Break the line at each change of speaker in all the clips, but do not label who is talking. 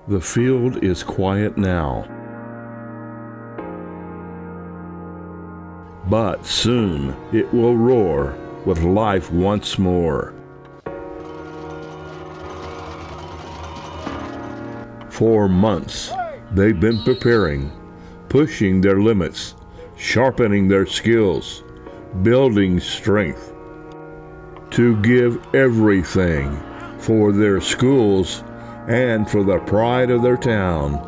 The field is quiet now. But soon it will roar with life once more. For months, they've been preparing, pushing their limits, sharpening their skills, building strength to give everything for their schools and for the pride of their town.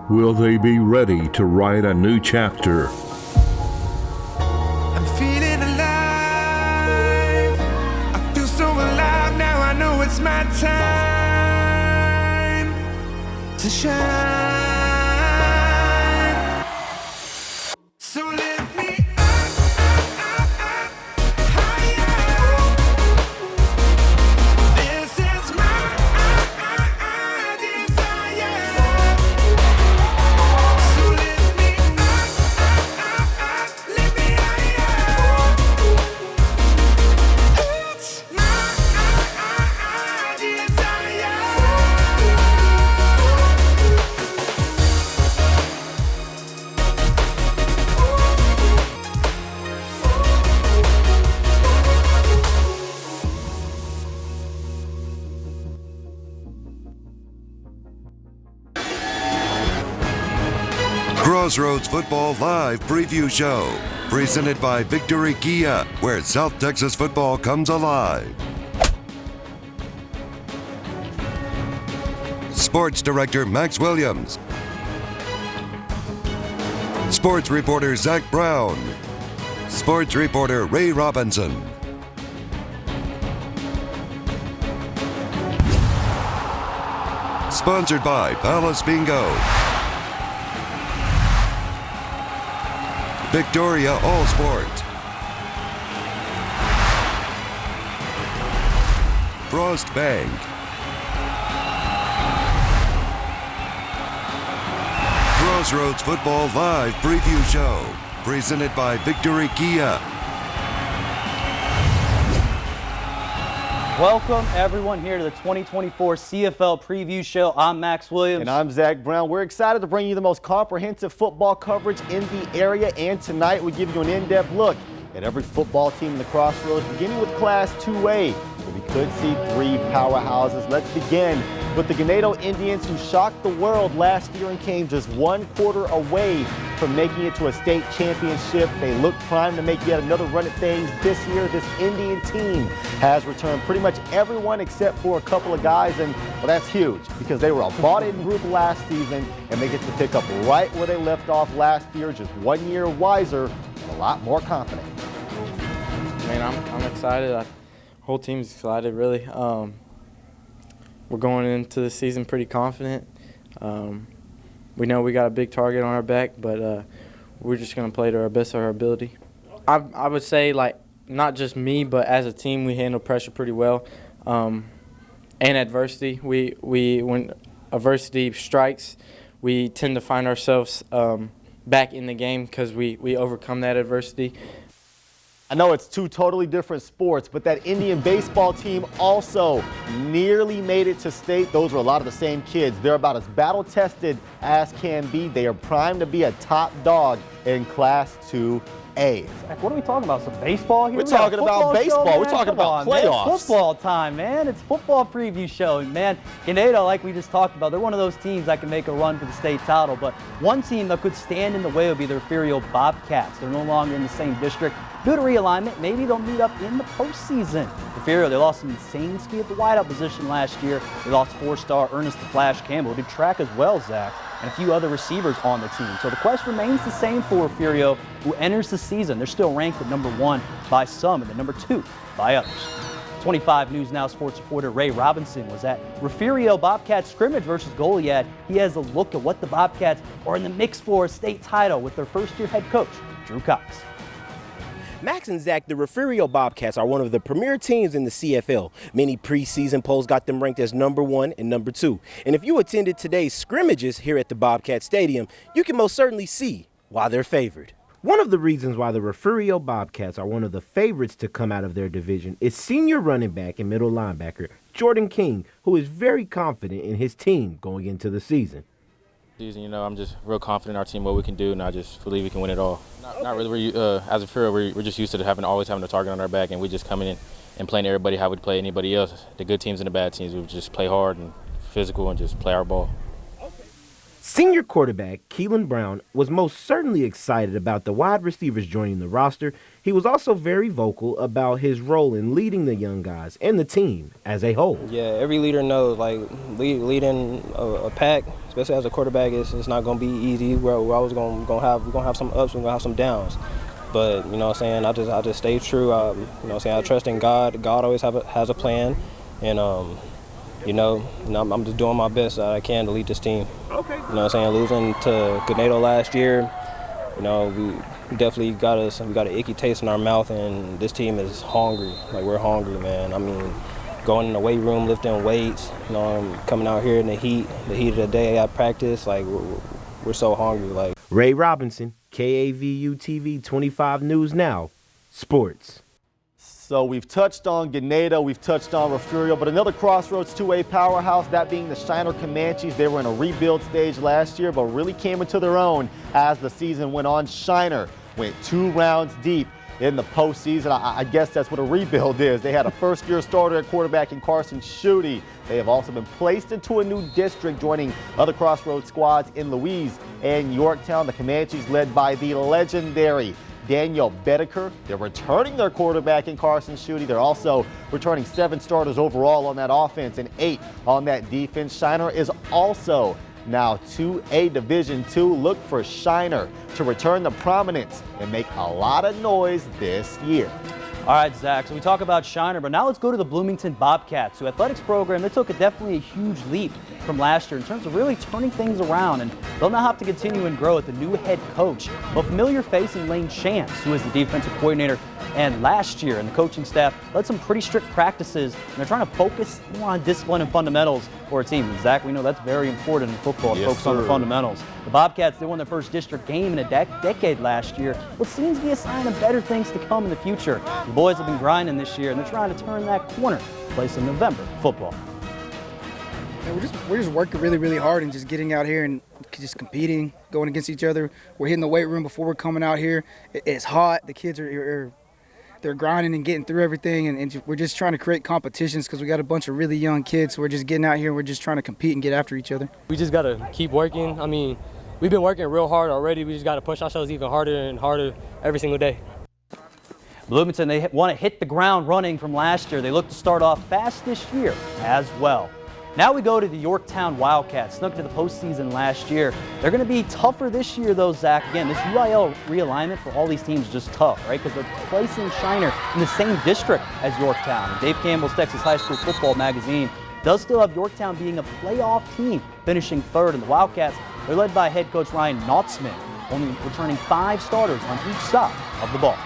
Will they be ready to write a new chapter?
I'm feeling alive. I feel so alive now. I know it's my time to shine. So lift me higher. This is my desire. So lift me higher. It's my desire.
Crossroads Football Live Preview Show, presented by Victory Kia, where South Texas football comes alive. Sports Director Max Williams. Sports Reporter Zach Brown. Sports Reporter Ray Robinson. Sponsored by Palace Bingo. Victoria All Sports. Frost Bank. Crossroads Football Live Preview Show, presented by Victory Kia.
Welcome, everyone, here to the 2024 CFL Preview Show. I'm Max Williams.
And I'm Zach Brown. We're excited to bring you the most comprehensive football coverage in the area. And tonight, we give you an in-depth look at every football team in the Crossroads, beginning with Class 2A, where we could see three powerhouses. Let's begin with the Ganado Indians, who shocked the world last year and came just 1 quarter away from making it to a state championship. They look primed to make yet another run at things this year. This Indian team has returned pretty much everyone except for a couple of guys, and well, that's huge because they were a bought-in group last season, and they get to pick up right where they left off last year, just 1 year wiser and a lot more confident.
I mean, I'm excited. The whole team's excited, really. We're going into the season pretty confident. We know we got a big target on our back, but we're just going to play to our best of our ability. I would say, like, not just me, but as a team, we handle pressure pretty well. And adversity. When adversity strikes, we tend to find ourselves back in the game because we overcome that adversity.
I know it's two totally different sports, but that Indian baseball team also nearly made it to state. Those were a lot of the same kids. They're about as battle-tested as can be. They are primed to be a top dog in Class 2A.
What are we talking about? Some baseball here?
We're talking about baseball.
Show,
We're talking about playoffs.
Man. It's football time, man. It's football preview show. Man, Ganado, like we just talked about, they're one of those teams that can make a run for the state title. But one team that could stand in the way would be the Refugio Bobcats. They're no longer in the same district. Due to realignment, maybe they'll meet up in the postseason. Refugio, they lost some insane speed at the wideout position last year. They lost 4-star Ernest the Flash Campbell, who did track as well, Zach, and a few other receivers on the team. So the quest remains the same for Refugio, who enters the season. They're still ranked at number 1 by some and at number 2 by others. 25 News Now sports reporter Ray Robinson was at Refugio Bobcats scrimmage versus Goliad. He has a look at what the Bobcats are in the mix for a state title with their first-year head coach, Drew Cox.
Max and Zach, the Refugio Bobcats are one of the premier teams in the CFL. Many preseason polls got them ranked as number 1 and number 2. And if you attended today's scrimmages here at the Bobcat Stadium, you can most certainly see why they're favored. One of the reasons why the Refugio Bobcats are one of the favorites to come out of their division is senior running back and middle linebacker Jordan King, who is very confident in his team going into the season.
I'm just real confident in our team, what we can do, and I just believe we can win it all. Not really. As a Fury, we're just used to always having a target on our back, and we just coming in and playing everybody how we'd play anybody else. The good teams and the bad teams, we just play hard and physical and just play our ball.
Senior quarterback Keelan Brown was most certainly excited about the wide receivers joining the roster. He was also very vocal about his role in leading the young guys and the team as a whole.
Yeah, every leader knows, leading a pack, especially as a quarterback, it's not going to be easy. We're always going to have some ups, we're going to have some downs. But, I just stay true. I trust in God. God always has a plan. And, I'm just doing my best that I can to lead this team. Okay. Losing to Ganado last year, we definitely got an icky taste in our mouth, and this team is hungry. We're hungry, man. Going in the weight room, lifting weights, coming out here in the heat of the day at practice, we're so hungry.
Ray Robinson, KAVU TV 25 News Now, Sports.
So we've touched on Ganado, we've touched on Refugio, but another Crossroads 2A powerhouse, that being the Shiner Comanches. They were in a rebuild stage last year, but really came into their own as the season went on. Shiner went 2 rounds deep in the postseason. I guess that's what a rebuild is. They had a first-year starter at quarterback in Carson Schutte. They have also been placed into a new district, joining other Crossroads squads in Louise and Yorktown. The Comanches led by the legendary Daniel Bedeker. They're returning their quarterback in Carson Schutte. They're also returning 7 starters overall on that offense and 8 on that defense. Shiner is also now 2A Division II. Look for Shiner to return to prominence and make a lot of noise this year.
All right, Zach, so we talk about Shiner, but now let's go to the Bloomington Bobcats, who athletics program, they took definitely a huge leap from last year in terms of really turning things around, and they'll now have to continue and grow with the new head coach. A familiar face in Lane Chance, who is the defensive coordinator, and last year, and the coaching staff led some pretty strict practices, and they're trying to focus more on discipline and fundamentals for a team. And Zach, we know that's very important in football, to focus on the fundamentals. The Bobcats, they won their first district game in a decade last year, what seems to be a sign of better things to come in the future. The boys have been grinding this year, and they're trying to turn that corner to play some November football.
And we're just working really, really hard and just getting out here and just competing, going against each other. We're hitting the weight room before we're coming out here. It's hot. The kids they're grinding and getting through everything, and we're just trying to create competitions because we got a bunch of really young kids. So we're just getting out here and we're just trying to compete and get after each other.
We just got to keep working. We've been working real hard already. We just got to push ourselves even harder and harder every single day.
Bloomington, they want to hit the ground running from last year. They look to start off fast this year as well. Now we go to the Yorktown Wildcats, snuck into the postseason last year. They're going to be tougher this year, though, Zach. Again, this UIL realignment for all these teams is just tough, right? Because they're placing Shiner in the same district as Yorktown. And Dave Campbell's Texas High School Football magazine does still have Yorktown being a playoff team, finishing 3rd. And the Wildcats, they're led by head coach Ryan Nautzman, only returning 5 starters on each side of the ball.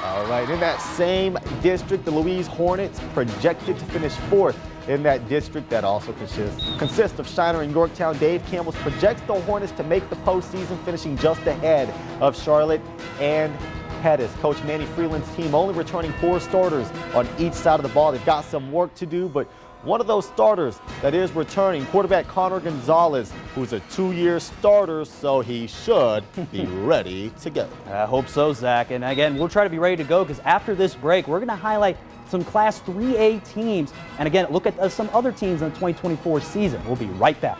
All right, in that same district, the Louise Hornets projected to finish 4th in that district. That also consists of Shiner and Yorktown. Dave Campbell projects the Hornets to make the postseason, finishing just ahead of Charlotte and Pettis. Coach Manny Freeland's team only returning 4 starters on each side of the ball. They've got some work to do, but one of those starters that is returning, quarterback Connor Gonzalez, who's a 2-year starter, so he should be ready to go.
I hope so, Zach. And again, we'll try to be ready to go because after this break, we're going to highlight some Class 3A teams and again, look at some other teams in the 2024 season. We'll be right back.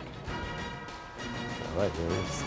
All right, there it is.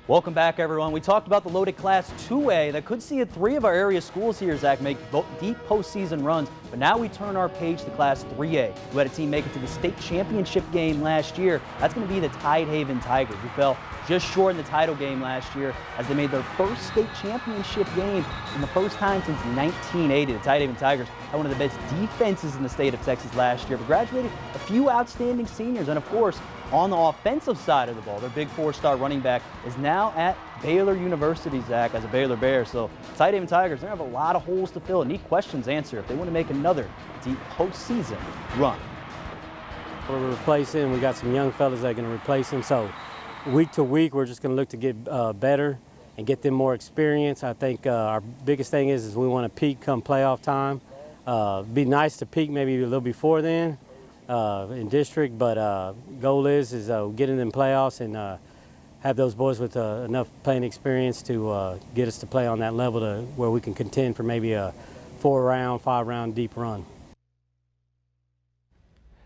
Welcome back, everyone. We talked about the loaded Class 2A that could see 3 of our area schools here, Zach, make deep postseason runs. But now we turn our page to Class 3A, who had a team make it to the state championship game last year. That's going to be the Tidehaven Tigers, who fell just short in the title game last year as they made their first state championship game in the first time since 1980. The Tidehaven Tigers had one of the best defenses in the state of Texas last year, but graduated a few outstanding seniors. And of course, on the offensive side of the ball, their big 4-star running back is now at Baylor University, Zach, as a Baylor Bear. So Tidehaven Tigers, they have a lot of holes to fill and need questions answered if they want to make another deep postseason run.
We're replacing, we got some young fellas that are going to replace him. So week to week, we're just going to look to get better and get them more experience. I think our biggest thing is we want to peak come playoff time. Be nice to peak maybe a little before then in district, but goal is get in them playoffs and have those boys with enough playing experience to get us to play on that level to where we can contend for maybe a 4-round, 5-round deep run.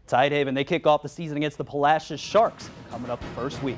Tidehaven, they kick off the season against the Pulaski Sharks coming up the first week.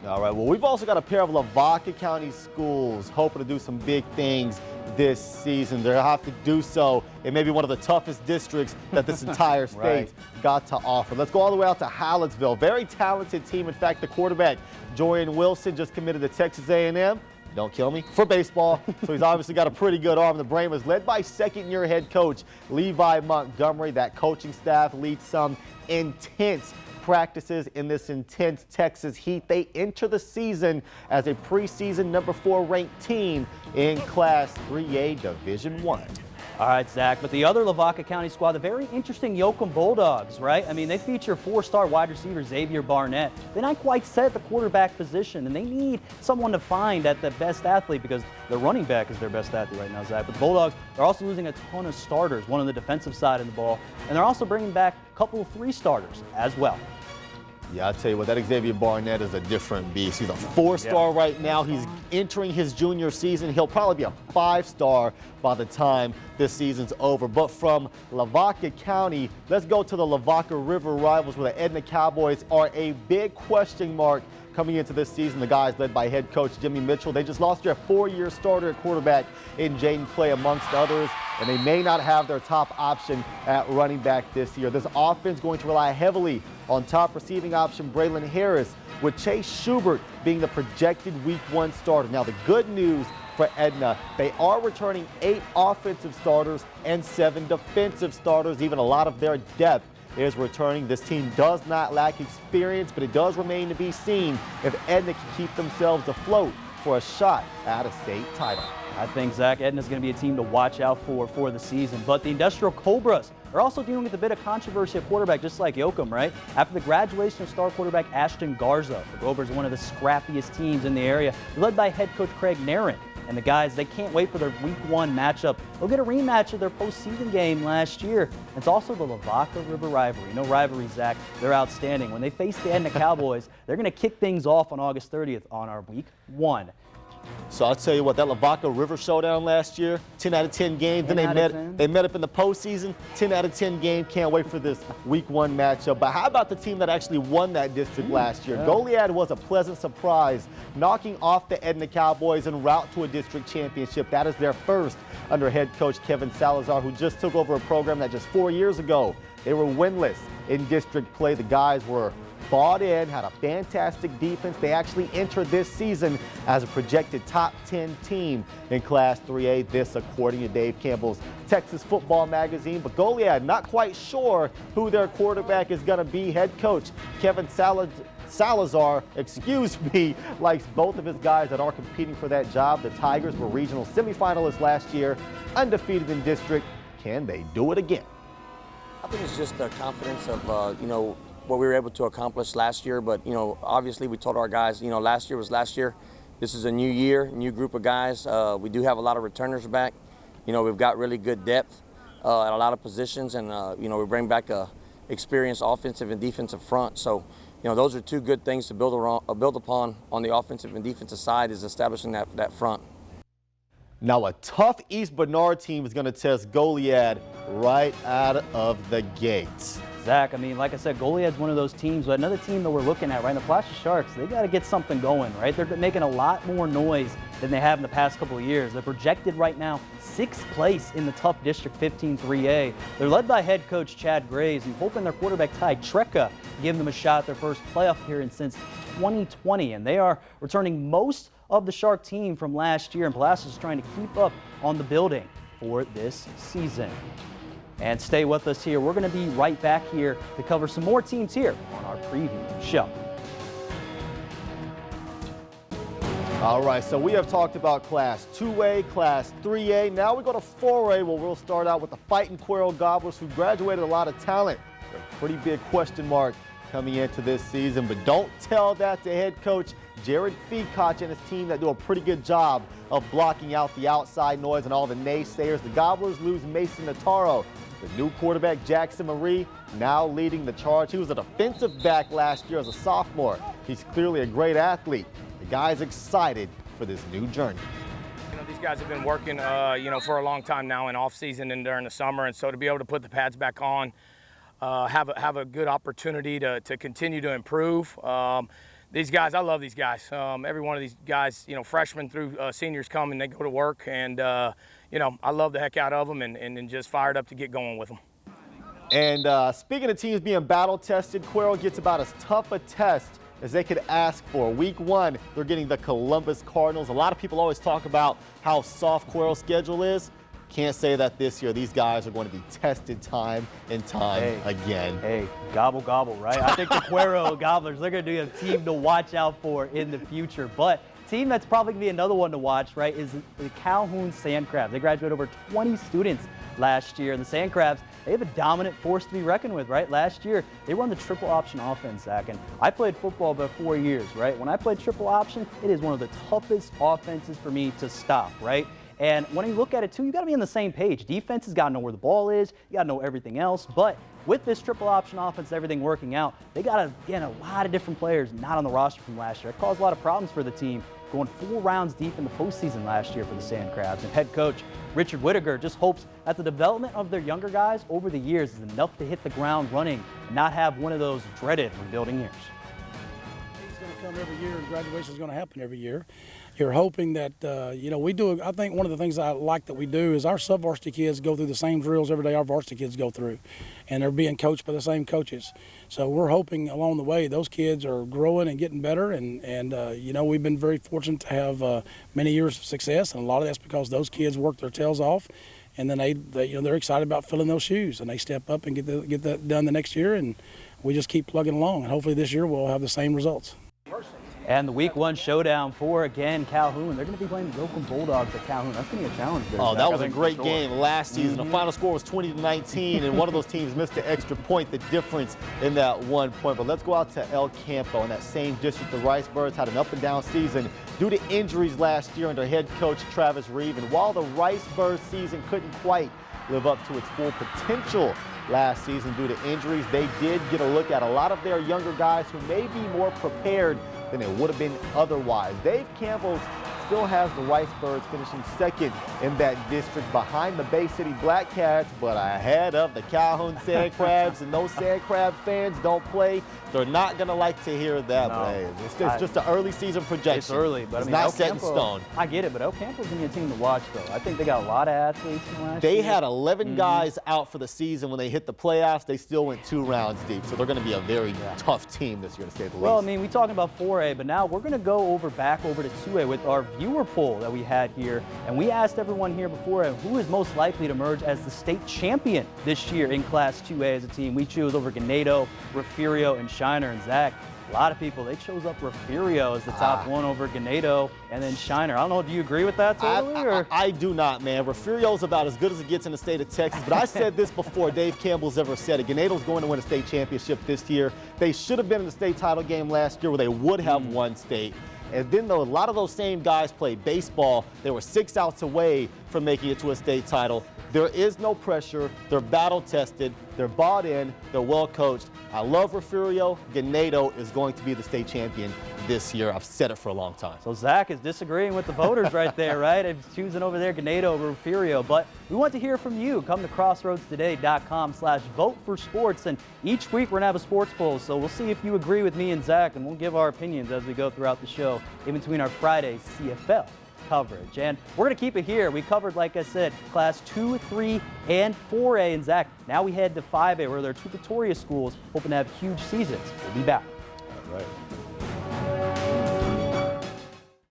All right, well, we've also got a pair of Lavaca County schools hoping to do some big things this season. They'll have to do so in maybe one of the toughest districts that this entire state got to offer. Let's go all the way out to Hallettsville. Very talented team. In fact, the quarterback, Jorian Wilson, just committed to Texas A&M. Don't kill me, for baseball. So he's obviously got a pretty good arm. The Brain was led by second-year head coach Levi Montgomery. That coaching staff leads some intense practices in this intense Texas heat. They enter the season as a preseason number 4 ranked team in Class 3A Division I.
All right, Zach, but the other Lavaca County squad, the very interesting Yoakum Bulldogs, right? I mean, they feature 4-star wide receiver Xavier Barnett. They're not quite set at the quarterback position, and they need someone to find at the best athlete because their running back is their best athlete right now, Zach. But the Bulldogs, they're also losing a ton of starters, one on the defensive side of the ball, and they're also bringing back a couple of 3-starters as well.
Yeah, I'll tell you what, that Xavier Barnett is a different beast. He's a 4-star right now. He's entering his junior season. He'll probably be a 5-star by the time this season's over. But from Lavaca County, let's go to the Lavaca River Rivals, where the Edna Cowboys are a big question mark coming into this season. The guys led by head coach Jimmy Mitchell. They just lost their 4-year starter at quarterback in Jaden Clay, amongst others, and they may not have their top option at running back this year. This offense going to rely heavily on top receiving option Braylon Harris, with Chase Schubert being the projected Week 1 starter. Now, the good news for Edna, they are returning 8 offensive starters and 7 defensive starters. Even a lot of their depth is returning. This team does not lack experience, but it does remain to be seen if Edna can keep themselves afloat for a shot at a state title.
I think, Zach, Edna's going to be a team to watch out for the season. But the Industrial Cobras are also dealing with a bit of controversy at quarterback, just like Yoakum, right? After the graduation of star quarterback Ashton Garza, the Cobras are one of the scrappiest teams in the area, led by head coach Craig Narin. And the guys, they can't wait for their Week 1 matchup. They'll get a rematch of their postseason game last year. It's also the Lavaca River rivalry. No rivalry, Zach. They're outstanding. When they face the Edna Cowboys, they're going to kick things off on August 30th on our Week 1.
So I'll tell you what, that Lavaca River showdown last year, 10 out of 10 games. Then they met up in the postseason, 10 out of 10 game. Can't wait for this Week 1 matchup. But how about the team that actually won that district last year? Goliad was a pleasant surprise, knocking off the Edna Cowboys en route to a district championship. That is their first under head coach Kevin Salazar, who just took over a program that just 4 years ago, they were winless in district play. The guys were bought in, had a fantastic defense. They actually entered this season as a projected top 10 team in Class 3A, this according to Dave Campbell's Texas Football Magazine. But Goliad not quite sure who their quarterback is going to be. Head coach Kevin Salazar, likes both of his guys that are competing for that job. The Tigers were regional semifinalists last year, undefeated in district. Can they do it again?
I think it's just the confidence of, what we were able to accomplish last year. But, obviously we told our guys, last year was last year. This is a new year, new group of guys. We do have a lot of returners back. We've got really good depth at a lot of positions, and, we bring back a experienced offensive and defensive front. So, those are 2 good things to build upon on the offensive and defensive side, is establishing that front.
Now, a tough East Bernard team is going to test Goliad right out of the gates.
Zach, I mean, like I said, Goliad's one of those teams, but another team that we're looking at, right? The Pulaski Sharks, they got to get something going, right? They're making a lot more noise than they have in the past couple of years. They're projected right now 6th place in the tough District 15 3A. They're led by head coach Chad Graves and hoping their quarterback Ty Trecca give them a shot at their first playoff appearance since 2020. And they are returning most of the Shark team from last year, and Pulaski is trying to keep up on the building for this season. And stay with us here. We're going to be right back here to cover some more teams here on our preview show.
All right, so we have talked about Class 2A, Class 3A. Now we go to 4A, where we'll start out with the Fighting Quail Gobblers, who graduated a lot of talent. They're a pretty big question mark coming into this season, but don't tell that to head coach Jared Feacock and his team that do a pretty good job of blocking out the outside noise and all the naysayers. The Gobblers lose Mason Nataro. The new quarterback, Jackson Marie, now leading the charge. He was a defensive back last year as a sophomore. He's clearly a great athlete. The guy's excited for this new journey.
You know, these guys have been working, for a long time now in off season and during the summer, and so to be able to put the pads back on, have a good opportunity to continue to improve. These guys, I love these guys. Every one of these guys, freshmen through seniors come and they go to work, and I love the heck out of them and just fired up to get going with them.
And speaking of teams being battle tested, Cuero gets about as tough a test as they could ask for. Week 1, they're getting the Columbus Cardinals. A lot of people always talk about how soft Cuero's schedule is. Can't say that this year. These guys are going to be tested time and time again.
Hey, gobble, gobble, right? I think the Cuero Gobblers, they're going to be a team to watch out for in the future. But team that's probably going to be another one to watch, right, is the Calhoun Sand Crabs. They graduated over 20 students last year. And the Sand Crabs, they have a dominant force to be reckoned with, right? Last year, they run the triple option offense, Zach. And I played football about 4 years, right? When I played triple option, it is one of the toughest offenses for me to stop, right? And when you look at it, too, you got to be on the same page. Defense has got to know where the ball is. You got to know everything else. But with this triple option offense, everything working out, they got, again, a lot of different players not on the roster from last year. It caused a lot of problems for the team, going 4 rounds deep in the postseason last year for the Sand Crabs. And head coach Richard Whittaker just hopes that the development of their younger guys over the years is enough to hit the ground running and not have one of those dreaded rebuilding years.
It's going to come every year, and graduation is going to happen every year. You're hoping that, we do, I think one of the things I like that we do is our sub-varsity kids go through the same drills every day our varsity kids go through, and they're being coached by the same coaches. So we're hoping along the way those kids are growing and getting better, and we've been very fortunate to have many years of success, and a lot of that's because those kids work their tails off, and then they're excited about filling those shoes, and they step up and get that done the next year, and we just keep plugging along, and hopefully this year we'll have the same results.
And the week 1 showdown for, again, Calhoun. They're going to be playing the Oakland Bulldogs at Calhoun. That's going to be a challenge there.
Oh, that was a great game last season. The final score was 20-19, and one of those teams missed an extra point, the difference in that 1 point. But let's go out to El Campo in that same district. The Rice Birds had an up-and-down season due to injuries last year under head coach Travis Reeve. And while the Rice Birds season couldn't quite live up to its full potential last season due to injuries, they did get a look at a lot of their younger guys who may be more prepared than it would have been otherwise. Dave Campbell still has the Rice Birds finishing second in that district behind the Bay City Black Cats, but ahead of the Calhoun Sand Crabs, and those Sand Crab fans don't play. They're not going to like to hear that. No, it's just an early season projection.
It's early, but
it's not set in stone.
I get it, but El Campo's going to be a team to watch, though. I think they got a lot of athletes from last year.
They had 11 guys out for the season. When they hit the playoffs, they still went 2 rounds deep, so they're going to be a very tough team this year, to say the least.
Well, I mean, we're talking about 4A, but now we're going to go back over to 2A with our viewer poll that we had here, and we asked everyone here before who is most likely to emerge as the state champion this year in Class 2A as a team. We chose over Ganado, Refugio, and Shiner. And Zach, a lot of people, they chose up Refugio as the top one over Ganado and then Shiner. I don't know, do you agree with that totally?
I do not, man. Refugio's about as good as it gets in the state of Texas, but I said this before Dave Campbell's ever said it. Ganado's going to win a state championship this year. They should have been in the state title game last year where they would have won state. And then, though, a lot of those same guys played baseball. They were 6 outs away from making it to a state title. There is no pressure. They're battle-tested. They're bought in. They're well-coached. I love Refugio. Ganado is going to be the state champion this year. I've said it for a long time.
So Zach is disagreeing with the voters right there, right? He's choosing over there Ganado over Refugio. But we want to hear from you. Come to crossroadstoday.com/vote4sports. And each week we're going to have a sports poll. So we'll see if you agree with me and Zach, and we'll give our opinions as we go throughout the show in between our Friday CFL coverage. And we're going to keep it here. We covered, like I said, Class 2, 3, and 4A. And Zach, now we head to 5A, where there are 2 Victoria schools hoping to have huge seasons. We'll be back.
All right.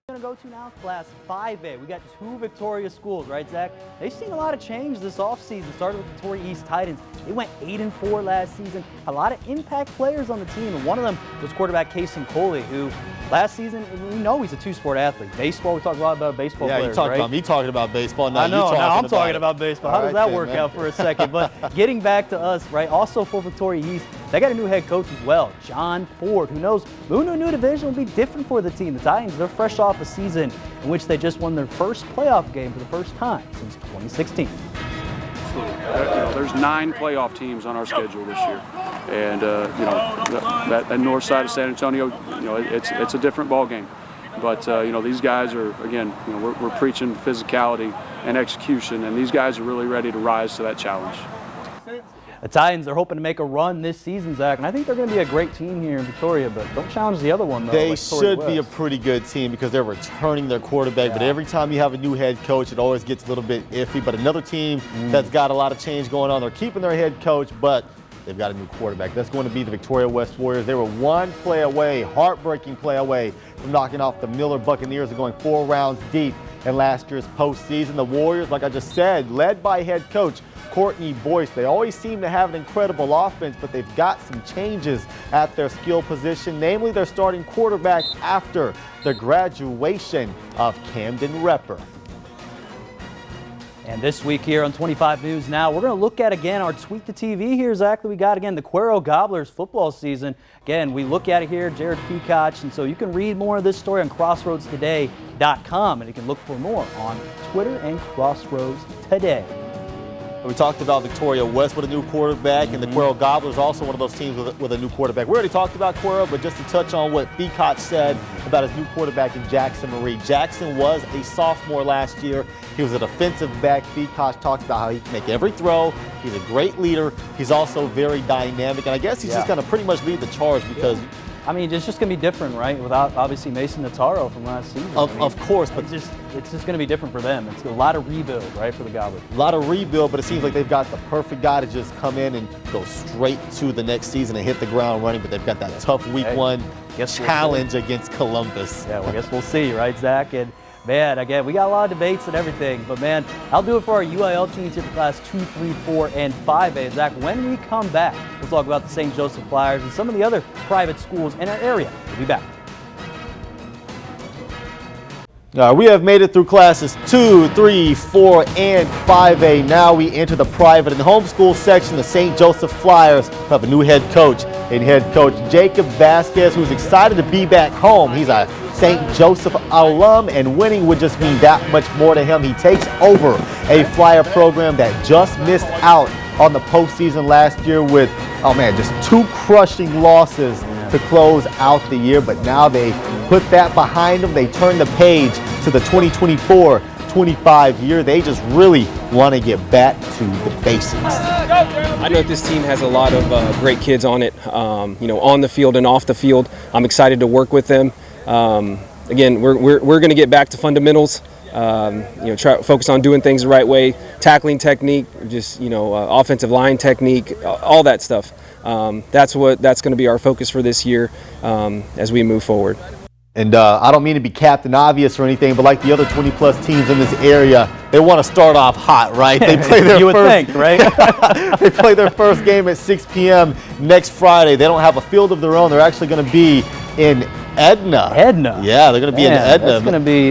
We're going to go to now Class 5A. We got 2 Victoria schools, right, Zach? They've seen a lot of change this offseason. Started with Victoria East Titans. They went 8-4 last season. A lot of impact players on the team, and one of them was quarterback Kason Coley, who last season, we know he's a 2-sport athlete. Baseball, we talked a lot about baseball players,
you talked
right?
about me talking about baseball. Now
I know, now I'm talking
about
baseball. How does that work out for a second? But getting back to us, right, also for Victoria East, they got a new head coach as well, John Ford, who knows moving to a new division will be different for the team. The Titans, they're fresh off a season in which they just won their first playoff game for the first time since 2016.
There's 9 playoff teams on our schedule this year, and that north side of San Antonio, it's a different ball game. But these guys are, again, we're preaching physicality and execution, and these guys are really ready to rise to that challenge.
The Titans are hoping to make a run this season, Zach, and I think they're going to be a great team here in Victoria, but don't challenge the other one, though.
They
like
should be a pretty good team because they're returning their quarterback, but every time you have a new head coach, it always gets a little bit iffy. But another team that's got a lot of change going on, they're keeping their head coach, but they've got a new quarterback. That's going to be the Victoria West Warriors. They were one play away, heartbreaking play away from knocking off the Miller Buccaneers and going 4 rounds deep in last year's postseason. The Warriors, like I just said, led by head coach Courtney Boyce. They always seem to have an incredible offense, but they've got some changes at their skill position, namely their starting quarterback after the graduation of Camden Repper.
And this week here on 25 News Now, we're going to look at again our Tweet the TV here, Zach, that we got again the Cuero Gobblers football season. Again, we look at it here, Jared Peacock, and so you can read more of this story on crossroadstoday.com, and you can look for more on Twitter and Crossroads Today.
We talked about Victoria West with a new quarterback, and the Cuero Gobblers also one of those teams with a new quarterback. We already talked about Cuero, but just to touch on what Peacock said about his new quarterback in Jackson Marie. Jackson was a sophomore last year. He was a defensive back. Peacock talked about how he can make every throw. He's a great leader. He's also very dynamic, and I guess he's just going to pretty much lead the charge because
I mean, it's just going to be different, right? Without, obviously, Mason Notaro from last season.
Of course, but
it's just going to be different for them. It's a lot of rebuild, right, for the Gobblers.
A lot of rebuild, but it seems like they've got the perfect guy to just come in and go straight to the next season and hit the ground running, but they've got that tough week one challenge against Columbus.
Yeah, well, I guess we'll see, right, Zach? And man, again, we got a lot of debates and everything, but man, I'll do it for our UIL teams here for class 2, 3, 4, and 5A. Zach, when we come back, we'll talk about the St. Joseph Flyers and some of the other private schools in our area. We'll be back.
We have made it through classes 2, 3, 4, and 5A. Now we enter the private and homeschool section. The St. Joseph Flyers have a new head coach, and head coach Jacob Vasquez, who's excited to be back home. He's a St. Joseph alum, and winning would just mean that much more to him. He takes over a Flyer program that just missed out on the postseason last year with, just 2 crushing losses to close out the year. But now they put that behind them. They turn the page to the 2024-25 year. They just really want to get back to the basics.
I know this team has a lot of great kids on it, on the field and off the field. I'm excited to work with them. Again, we're going to get back to fundamentals. Try focus on doing things the right way, tackling technique, offensive line technique, all that stuff. That's going to be our focus for this year as we move forward.
And I don't mean to be Captain Obvious or anything, but like the other 20-plus teams in this area, they want to start off hot, right? They play their
you would think, right?
They play their first game at 6 p.m. next Friday. They don't have a field of their own. They're actually going to be in Edna. Yeah, they're going to be in Edna.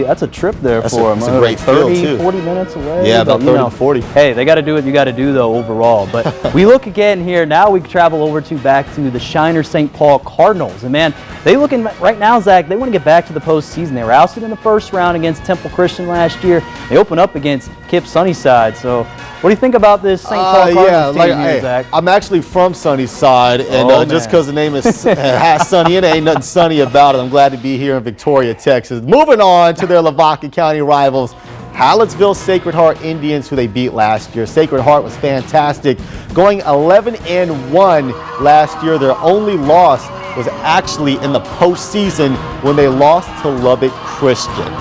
That's a trip there for them.
It's a great
30,
field, too.
40 minutes away.
Yeah, about 30 to 40.
Hey, they got to do what you got to do, though, overall. But we look again here. Now we travel back to the Shiner St. Paul Cardinals. And, man, they looking right now, Zach, they want to get back to the postseason. They were ousted in the first round against Temple Christian last year. They open up against Kip Sunnyside. So what do you think about this St. Paul Cardinals team here, Zach?
I'm actually from Sunnyside, and just because the name is Sunny, it ain't nothing sunny about it. I'm glad to be here in Victoria, Texas. Moving on to their Lavaca County rivals, Hallettsville Sacred Heart Indians, who they beat last year. Sacred Heart was fantastic, going 11-1 last year. Their only loss was actually in the postseason when they lost to Lubbock Christian.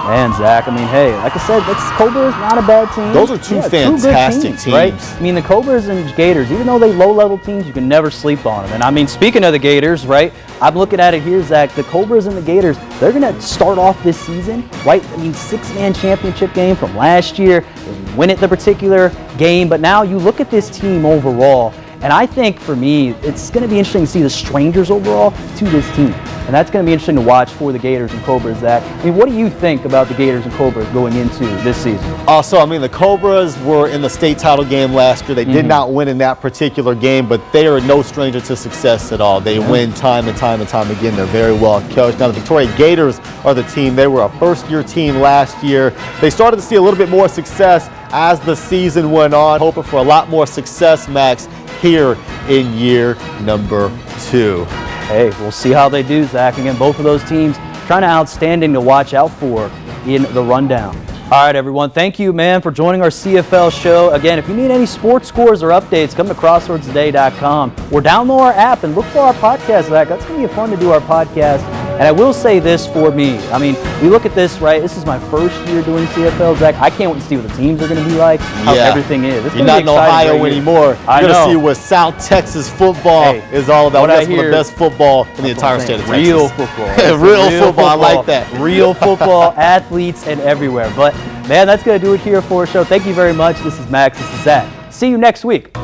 Man, Zach, I mean, hey, like I said, Cobras not a bad team.
Those are two fantastic teams,
right? I mean, the Cobras and Gators, even though they low-level teams, you can never sleep on them. And I mean, speaking of the Gators, right, I'm looking at it here, Zach, the Cobras and the Gators, they're going to start off this season, right? I mean, 6-man championship game from last year. They win it the particular game, but now you look at this team overall, And I think for me, it's going to be interesting to see the strangers overall to this team. And that's going to be interesting to watch for the Gators and Cobras, Zach. I mean, what do you think about the Gators and Cobras going into this season?
Also, I mean, the Cobras were in the state title game last year. They did not win in that particular game, but they are no stranger to success at all. They win time and time and time again. They're very well coached. Now, the Victoria Gators are the team. They were a first-year team last year. They started to see a little bit more success as the season went on. Hoping for a lot more success, Max, here in year number 2.
Hey, we'll see how they do, Zach. Again, both of those teams kind of outstanding to watch out for in the rundown. All right, everyone. Thank you, man, for joining our CFL show. Again, if you need any sports scores or updates, come to crossroadstoday.com or download our app and look for our podcast, Zach. That's going to be fun to do our podcast. And I will say this for me. I mean, we look at this, right? This is my first year doing CFL, Zach. I can't wait to see what the teams are going to be like, how everything is. It's
You're not in Ohio anymore. You're going to see what South Texas football is all about. That's the best football in the entire state of Texas.
Real football.
Real football. I like that.
Real football, athletes, and everywhere. But, man, that's going to do it here for our show. Thank you very much. This is Max. This is Zach. See you next week.